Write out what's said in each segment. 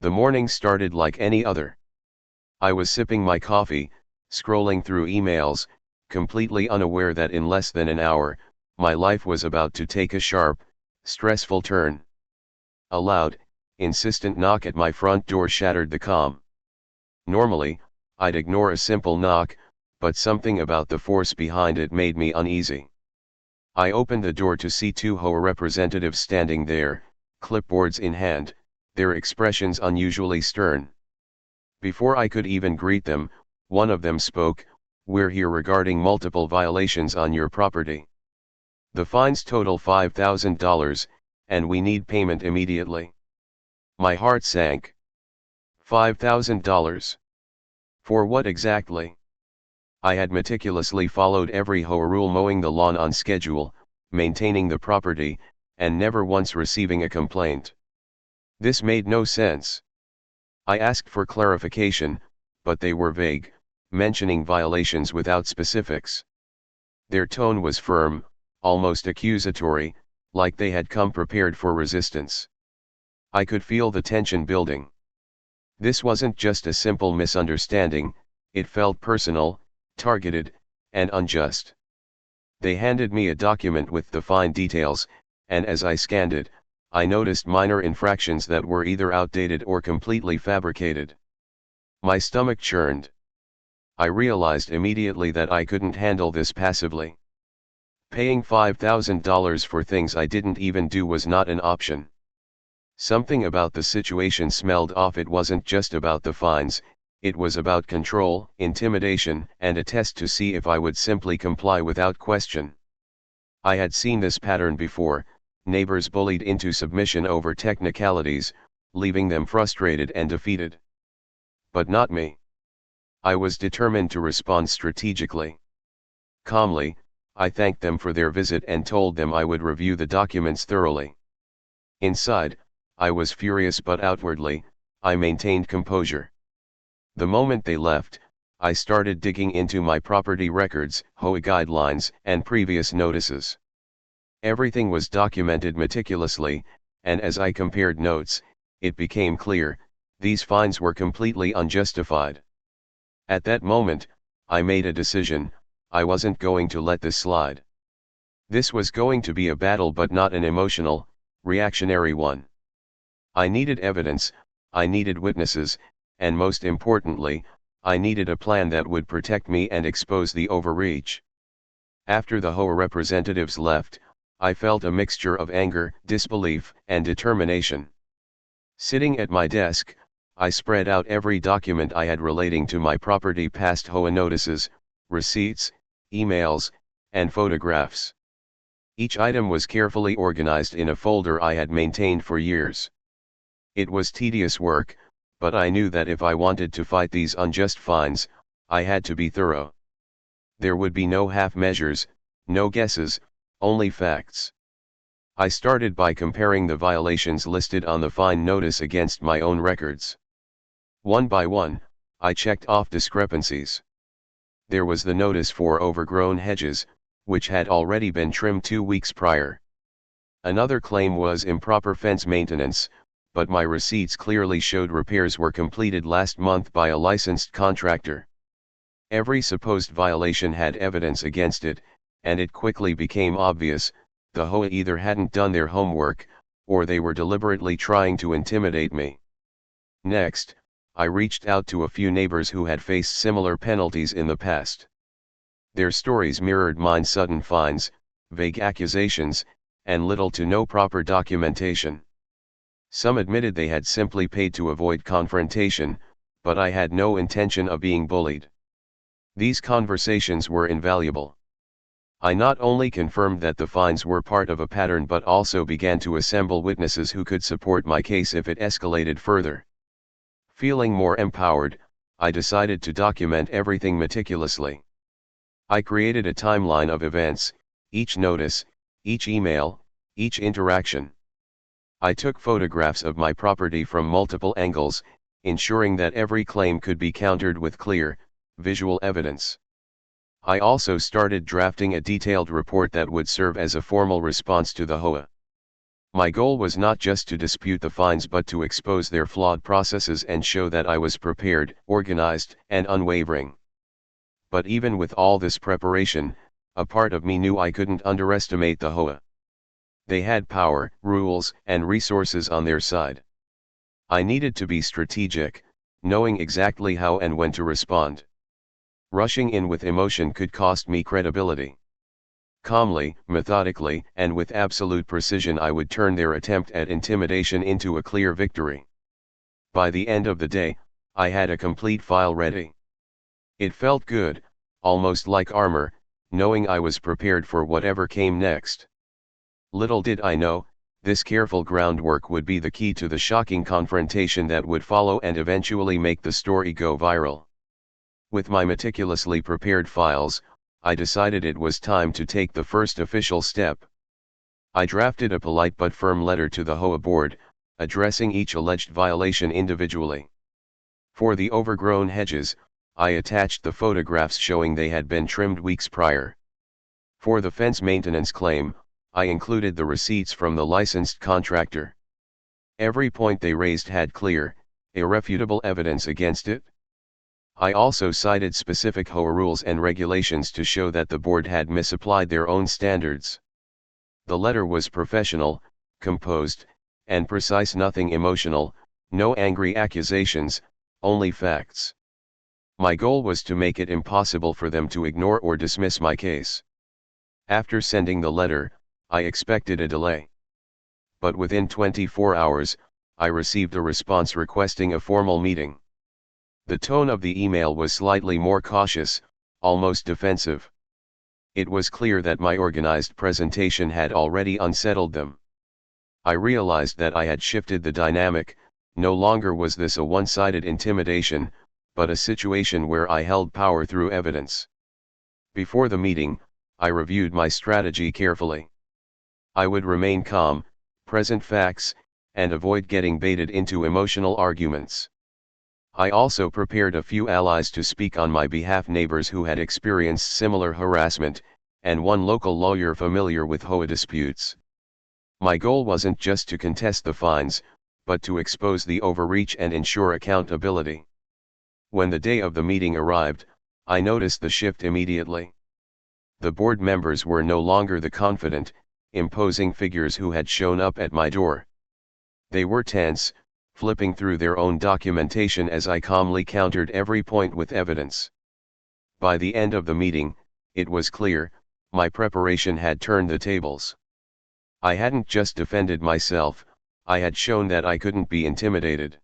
The morning started like any other. I was sipping my coffee, scrolling through emails, completely unaware that in less than an hour, my life was about to take a sharp, stressful turn. A loud, insistent knock at my front door shattered the calm. Normally, I'd ignore a simple knock, but something about the force behind it made me uneasy. I opened the door to see two HOA representatives standing there, clipboards in hand, their expressions unusually stern. Before I could even greet them, one of them spoke, "We're here regarding multiple violations on your property. The fines total $5,000, and we need payment immediately." My heart sank. $5,000? For what exactly? I had meticulously followed every HOA rule, mowing the lawn on schedule, maintaining the property, and never once receiving a complaint. This made no sense. I asked for clarification, but they were vague, mentioning violations without specifics. Their tone was firm, almost accusatory, like they had come prepared for resistance. I could feel the tension building. This wasn't just a simple misunderstanding, it felt personal, targeted, and unjust. They handed me a document with the fine details, and as I scanned it, I noticed minor infractions that were either outdated or completely fabricated. My stomach churned. I realized immediately that I couldn't handle this passively. Paying $5,000 for things I didn't even do was not an option. Something about the situation smelled off. It wasn't just about the fines, it was about control, intimidation, and a test to see if I would simply comply without question. I had seen this pattern before: neighbors bullied into submission over technicalities, leaving them frustrated and defeated. But not me. I was determined to respond strategically. Calmly, I thanked them for their visit and told them I would review the documents thoroughly. Inside, I was furious, but outwardly, I maintained composure. The moment they left, I started digging into my property records, HOA guidelines, and previous notices. Everything was documented meticulously, and as I compared notes, it became clear, these fines were completely unjustified. At that moment, I made a decision: I wasn't going to let this slide. This was going to be a battle, but not an emotional, reactionary one. I needed evidence, I needed witnesses, and most importantly, I needed a plan that would protect me and expose the overreach. After the HOA representatives left, I felt a mixture of anger, disbelief, and determination. Sitting at my desk, I spread out every document I had relating to my property: past HOA notices, receipts, emails, and photographs. Each item was carefully organized in a folder I had maintained for years. It was tedious work, but I knew that if I wanted to fight these unjust fines, I had to be thorough. There would be no half measures, no guesses, only facts. I started by comparing the violations listed on the fine notice against my own records. One by one, I checked off discrepancies. There was the notice for overgrown hedges, which had already been trimmed 2 weeks prior. Another claim was improper fence maintenance, but my receipts clearly showed repairs were completed last month by a licensed contractor. Every supposed violation had evidence against it, and it quickly became obvious: the HOA either hadn't done their homework, or they were deliberately trying to intimidate me. Next, I reached out to a few neighbors who had faced similar penalties in the past. Their stories mirrored mine: sudden fines, vague accusations, and little to no proper documentation. Some admitted they had simply paid to avoid confrontation, but I had no intention of being bullied. These conversations were invaluable. I not only confirmed that the fines were part of a pattern, but also began to assemble witnesses who could support my case if it escalated further. Feeling more empowered, I decided to document everything meticulously. I created a timeline of events: each notice, each email, each interaction. I took photographs of my property from multiple angles, ensuring that every claim could be countered with clear, visual evidence. I also started drafting a detailed report that would serve as a formal response to the HOA. My goal was not just to dispute the fines but to expose their flawed processes and show that I was prepared, organized, and unwavering. But even with all this preparation, a part of me knew I couldn't underestimate the HOA. They had power, rules, and resources on their side. I needed to be strategic, knowing exactly how and when to respond. Rushing in with emotion could cost me credibility. Calmly, methodically, and with absolute precision I would turn their attempt at intimidation into a clear victory. By the end of the day, I had a complete file ready. It felt good, almost like armor, knowing I was prepared for whatever came next. Little did I know, this careful groundwork would be the key to the shocking confrontation that would follow and eventually make the story go viral. With my meticulously prepared files, I decided it was time to take the first official step. I drafted a polite but firm letter to the HOA board, addressing each alleged violation individually. For the overgrown hedges, I attached the photographs showing they had been trimmed weeks prior. For the fence maintenance claim, I included the receipts from the licensed contractor. Every point they raised had clear, irrefutable evidence against it. I also cited specific HOA rules and regulations to show that the board had misapplied their own standards. The letter was professional, composed, and precise, nothing emotional, no angry accusations, only facts. My goal was to make it impossible for them to ignore or dismiss my case. After sending the letter, I expected a delay. But within 24 hours, I received a response requesting a formal meeting. The tone of the email was slightly more cautious, almost defensive. It was clear that my organized presentation had already unsettled them. I realized that I had shifted the dynamic. No longer was this a one-sided intimidation, but a situation where I held power through evidence. Before the meeting, I reviewed my strategy carefully. I would remain calm, present facts, and avoid getting baited into emotional arguments. I also prepared a few allies to speak on my behalf, neighbors who had experienced similar harassment, and one local lawyer familiar with HOA disputes. My goal wasn't just to contest the fines, but to expose the overreach and ensure accountability. When the day of the meeting arrived, I noticed the shift immediately. The board members were no longer the confident, imposing figures who had shown up at my door. They were tense, flipping through their own documentation as I calmly countered every point with evidence. By the end of the meeting, it was clear, my preparation had turned the tables. I hadn't just defended myself, I had shown that I couldn't be intimidated.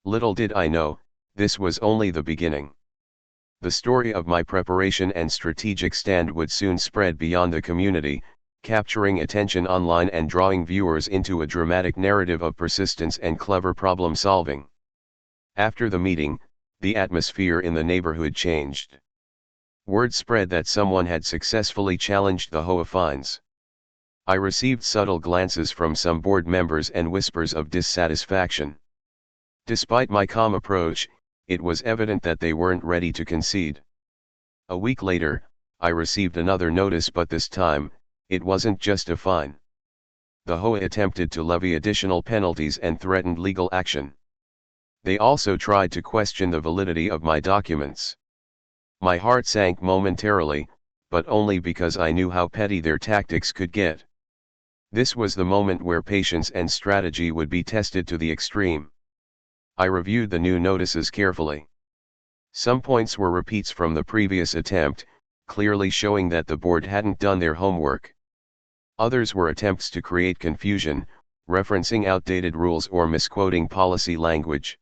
Little did I know, this was only the beginning. The story of my preparation and strategic stand would soon spread beyond the community, capturing attention online and drawing viewers into a dramatic narrative of persistence and clever problem solving. After the meeting, the atmosphere in the neighborhood changed. Word spread that someone had successfully challenged the HOA fines. I received subtle glances from some board members and whispers of dissatisfaction. Despite my calm approach, it was evident that they weren't ready to concede. A week later, I received another notice, but this time, it wasn't just a fine. The HOA attempted to levy additional penalties and threatened legal action. They also tried to question the validity of my documents. My heart sank momentarily, but only because I knew how petty their tactics could get. This was the moment where patience and strategy would be tested to the extreme. I reviewed the new notices carefully. Some points were repeats from the previous attempt, clearly showing that the board hadn't done their homework. Others were attempts to create confusion, referencing outdated rules or misquoting policy language.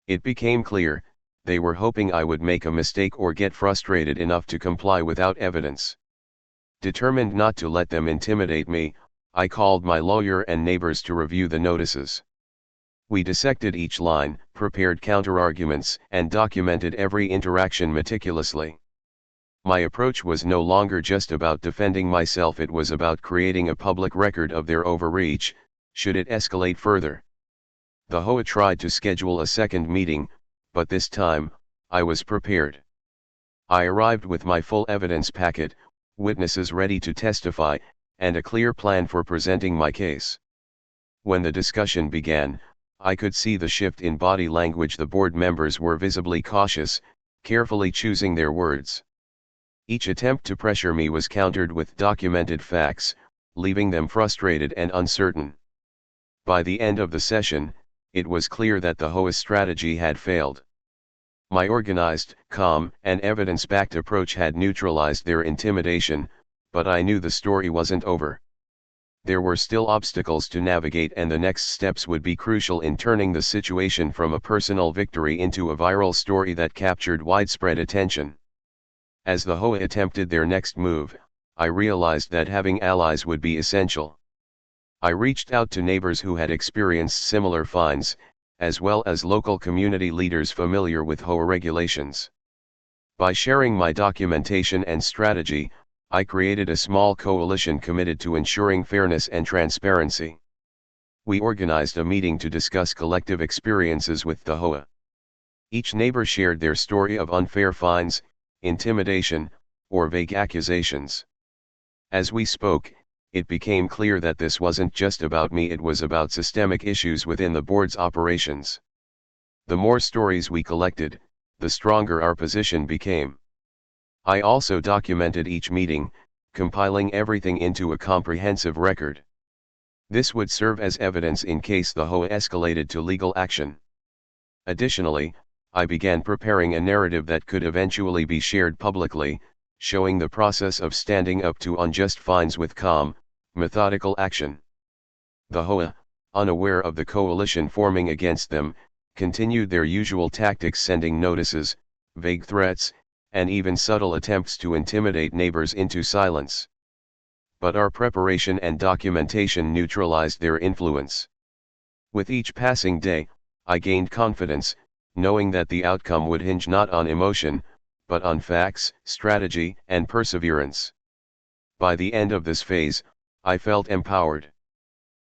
It became clear, they were hoping I would make a mistake or get frustrated enough to comply without evidence. Determined not to let them intimidate me, I called my lawyer and neighbors to review the notices. We dissected each line, prepared counterarguments, and documented every interaction meticulously. My approach was no longer just about defending myself, it was about creating a public record of their overreach, should it escalate further. The HOA tried to schedule a second meeting, but this time, I was prepared. I arrived with my full evidence packet, witnesses ready to testify, and a clear plan for presenting my case. When the discussion began, I could see the shift in body language. The board members were visibly cautious, carefully choosing their words. Each attempt to pressure me was countered with documented facts, leaving them frustrated and uncertain. By the end of the session, it was clear that the HOA strategy had failed. My organized, calm, and evidence-backed approach had neutralized their intimidation, but I knew the story wasn't over. There were still obstacles to navigate, and the next steps would be crucial in turning the situation from a personal victory into a viral story that captured widespread attention. As the HOA attempted their next move, I realized that having allies would be essential. I reached out to neighbors who had experienced similar fines, as well as local community leaders familiar with HOA regulations. By sharing my documentation and strategy, I created a small coalition committed to ensuring fairness and transparency. We organized a meeting to discuss collective experiences with the HOA. Each neighbor shared their story of unfair fines, intimidation, or vague accusations. As we spoke, it became clear that this wasn't just about me, it was about systemic issues within the board's operations. The more stories we collected, the stronger our position became. I also documented each meeting, compiling everything into a comprehensive record. This would serve as evidence in case the HOA escalated to legal action. Additionally, I began preparing a narrative that could eventually be shared publicly, showing the process of standing up to unjust fines with calm, methodical action. The HOA, unaware of the coalition forming against them, continued their usual tactics, sending notices, vague threats, and even subtle attempts to intimidate neighbors into silence. But our preparation and documentation neutralized their influence. With each passing day, I gained confidence, knowing that the outcome would hinge not on emotion, but on facts, strategy, and perseverance. By the end of this phase, I felt empowered.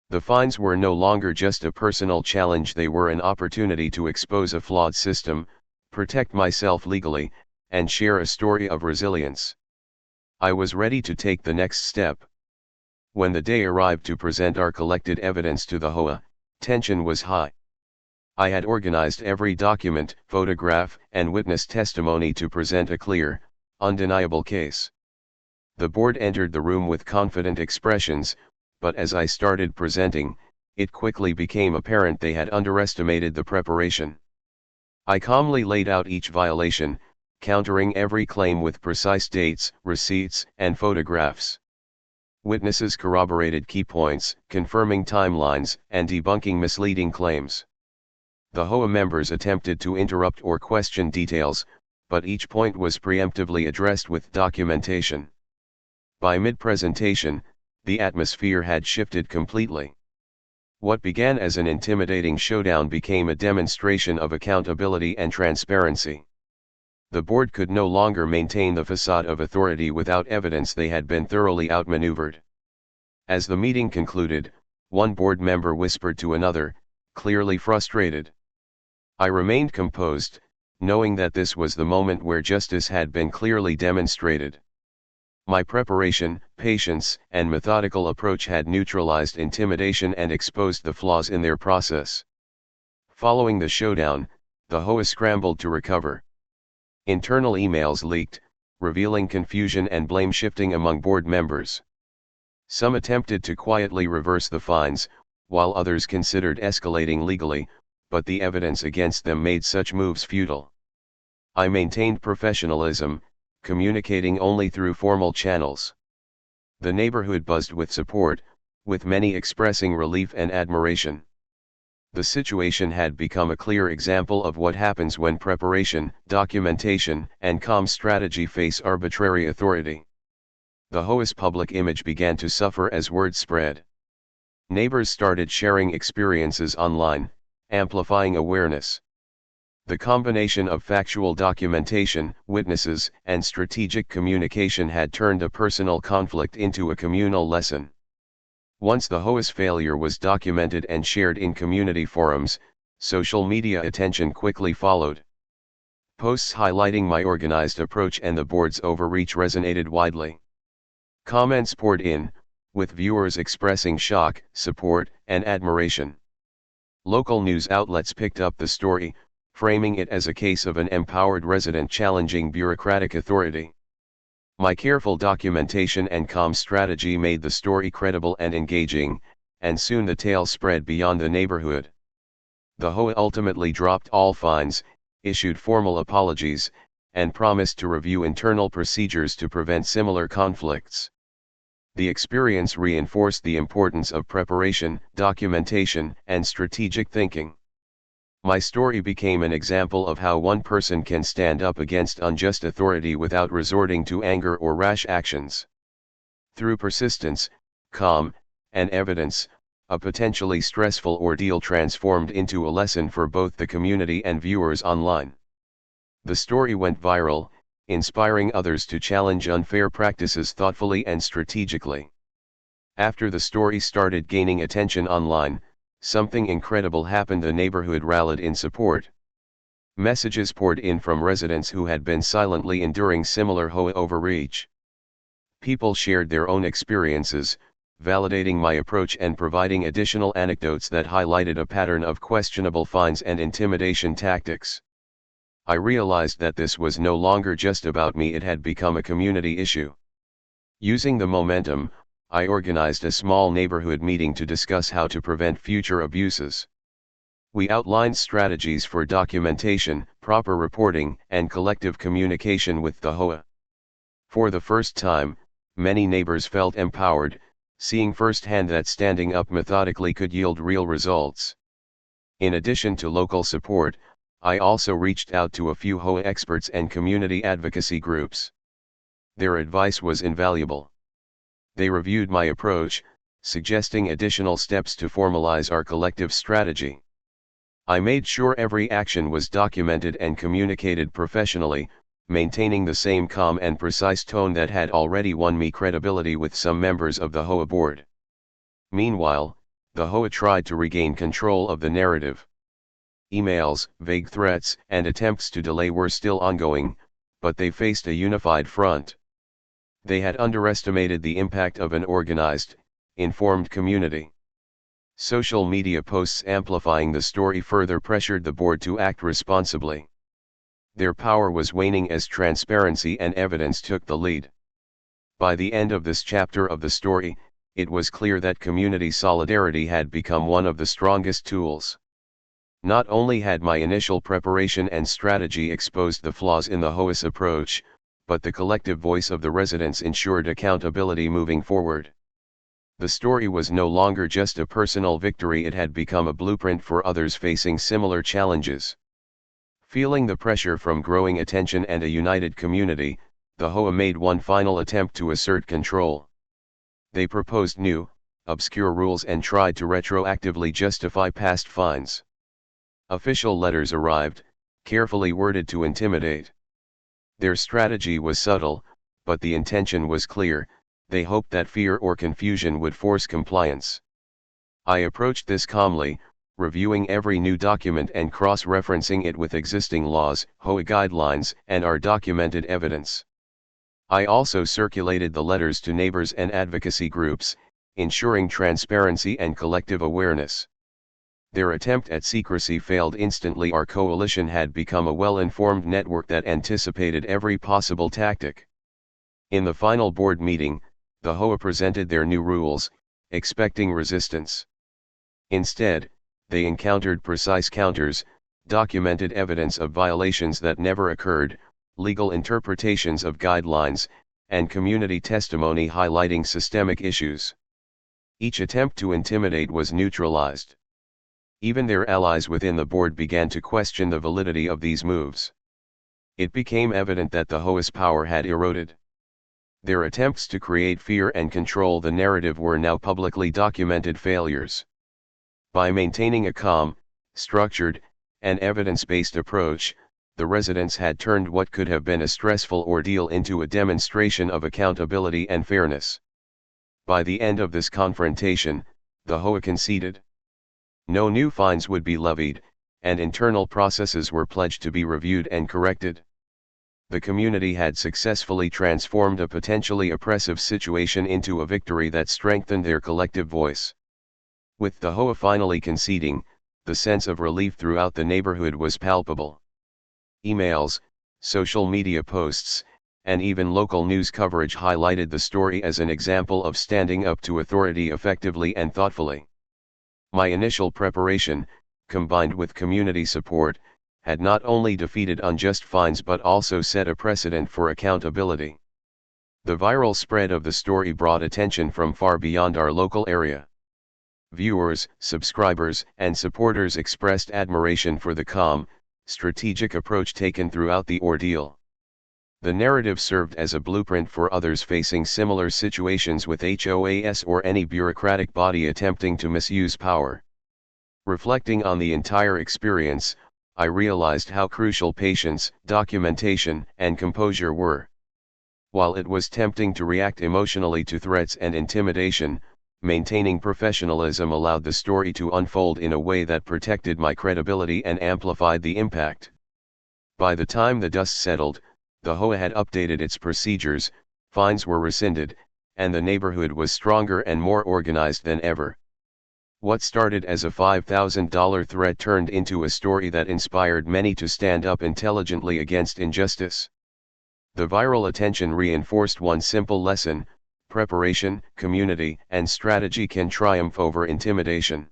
The fines were no longer just a personal challenge, they were an opportunity to expose a flawed system, protect myself legally, and share a story of resilience. I was ready to take the next step. When the day arrived to present our collected evidence to the HOA, tension was high. I had organized every document, photograph, and witness testimony to present a clear, undeniable case. The board entered the room with confident expressions, but as I started presenting, it quickly became apparent they had underestimated the preparation. I calmly laid out each violation, countering every claim with precise dates, receipts, and photographs. Witnesses corroborated key points, confirming timelines, and debunking misleading claims. The HOA members attempted to interrupt or question details, but each point was preemptively addressed with documentation. By mid-presentation, the atmosphere had shifted completely. What began as an intimidating showdown became a demonstration of accountability and transparency. The board could no longer maintain the facade of authority without evidence. They had been thoroughly outmaneuvered. As the meeting concluded, one board member whispered to another, clearly frustrated. I remained composed, knowing that this was the moment where justice had been clearly demonstrated. My preparation, patience, and methodical approach had neutralized intimidation and exposed the flaws in their process. Following the showdown, the HOA scrambled to recover. Internal emails leaked, revealing confusion and blame shifting among board members. Some attempted to quietly reverse the fines, while others considered escalating legally, but the evidence against them made such moves futile. I maintained professionalism, communicating only through formal channels. The neighborhood buzzed with support, with many expressing relief and admiration. The situation had become a clear example of what happens when preparation, documentation, and calm strategy face arbitrary authority. The HOA's public image began to suffer as word spread. Neighbors started sharing experiences online, amplifying awareness. The combination of factual documentation, witnesses, and strategic communication had turned a personal conflict into a communal lesson. Once the HOA's failure was documented and shared in community forums, social media attention quickly followed. Posts highlighting my organized approach and the board's overreach resonated widely. Comments poured in, with viewers expressing shock, support, and admiration. Local news outlets picked up the story, framing it as a case of an empowered resident challenging bureaucratic authority. My careful documentation and calm strategy made the story credible and engaging, and soon the tale spread beyond the neighborhood. The HOA ultimately dropped all fines, issued formal apologies, and promised to review internal procedures to prevent similar conflicts. The experience reinforced the importance of preparation, documentation, and strategic thinking. My story became an example of how one person can stand up against unjust authority without resorting to anger or rash actions. Through persistence, calm, and evidence, a potentially stressful ordeal transformed into a lesson for both the community and viewers online. The story went viral, inspiring others to challenge unfair practices thoughtfully and strategically. After the story started gaining attention online, something incredible happened. The neighborhood rallied in support. Messages poured in from residents who had been silently enduring similar HOA overreach. People shared their own experiences, validating my approach and providing additional anecdotes that highlighted a pattern of questionable fines and intimidation tactics. I realized that this was no longer just about me, it had become a community issue. Using the momentum, I organized a small neighborhood meeting to discuss how to prevent future abuses. We outlined strategies for documentation, proper reporting, and collective communication with the HOA. For the first time, many neighbors felt empowered, seeing firsthand that standing up methodically could yield real results. In addition to local support, I also reached out to a few HOA experts and community advocacy groups. Their advice was invaluable. They reviewed my approach, suggesting additional steps to formalize our collective strategy. I made sure every action was documented and communicated professionally, maintaining the same calm and precise tone that had already won me credibility with some members of the HOA board. Meanwhile, the HOA tried to regain control of the narrative. Emails, vague threats, and attempts to delay were still ongoing, but they faced a unified front. They had underestimated the impact of an organized, informed community. Social media posts amplifying the story further pressured the board to act responsibly. Their power was waning as transparency and evidence took the lead. By the end of this chapter of the story, it was clear that community solidarity had become one of the strongest tools. Not only had my initial preparation and strategy exposed the flaws in the HOA's approach, but the collective voice of the residents ensured accountability moving forward. The story was no longer just a personal victory, it had become a blueprint for others facing similar challenges. Feeling the pressure from growing attention and a united community, the HOA made one final attempt to assert control. They proposed new, obscure rules and tried to retroactively justify past fines. Official letters arrived, carefully worded to intimidate. Their strategy was subtle, but the intention was clear. They hoped that fear or confusion would force compliance. I approached this calmly, reviewing every new document and cross-referencing it with existing laws, HOA guidelines, and our documented evidence. I also circulated the letters to neighbors and advocacy groups, ensuring transparency and collective awareness. Their attempt at secrecy failed instantly. Our coalition had become a well-informed network that anticipated every possible tactic. In the final board meeting, the HOA presented their new rules, expecting resistance. Instead, they encountered precise counters, documented evidence of violations that never occurred, legal interpretations of guidelines, and community testimony highlighting systemic issues. Each attempt to intimidate was neutralized. Even their allies within the board began to question the validity of these moves. It became evident that the HOA's power had eroded. Their attempts to create fear and control the narrative were now publicly documented failures. By maintaining a calm, structured, and evidence-based approach, the residents had turned what could have been a stressful ordeal into a demonstration of accountability and fairness. By the end of this confrontation, the HOA conceded. No new fines would be levied, and internal processes were pledged to be reviewed and corrected. the community had successfully transformed a potentially oppressive situation into a victory that strengthened their collective voice. With the HOA finally conceding, the sense of relief throughout the neighborhood was palpable. Emails, social media posts, and even local news coverage highlighted the story as an example of standing up to authority effectively and thoughtfully. My initial preparation, combined with community support, had not only defeated unjust fines but also set a precedent for accountability. The viral spread of the story brought attention from far beyond our local area. Viewers, subscribers, and supporters expressed admiration for the calm, strategic approach taken throughout the ordeal. The narrative served as a blueprint for others facing similar situations with HOAs or any bureaucratic body attempting to misuse power. Reflecting on the entire experience, I realized how crucial patience, documentation, and composure were. While it was tempting to react emotionally to threats and intimidation, maintaining professionalism allowed the story to unfold in a way that protected my credibility and amplified the impact. By the time the dust settled, the HOA had updated its procedures, fines were rescinded, and the neighborhood was stronger and more organized than ever. What started as a $5,000 threat turned into a story that inspired many to stand up intelligently against injustice. The viral attention reinforced one simple lesson: preparation, community, and strategy can triumph over intimidation.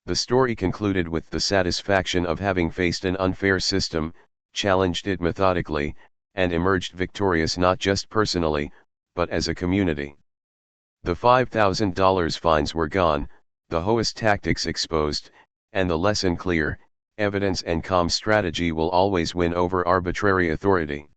The story concluded with the satisfaction of having faced an unfair system, challenged it methodically, and emerged victorious not just personally, but as a community. The $5,000 fines were gone, the HOA's tactics exposed, and the lesson clear: evidence and calm strategy will always win over arbitrary authority.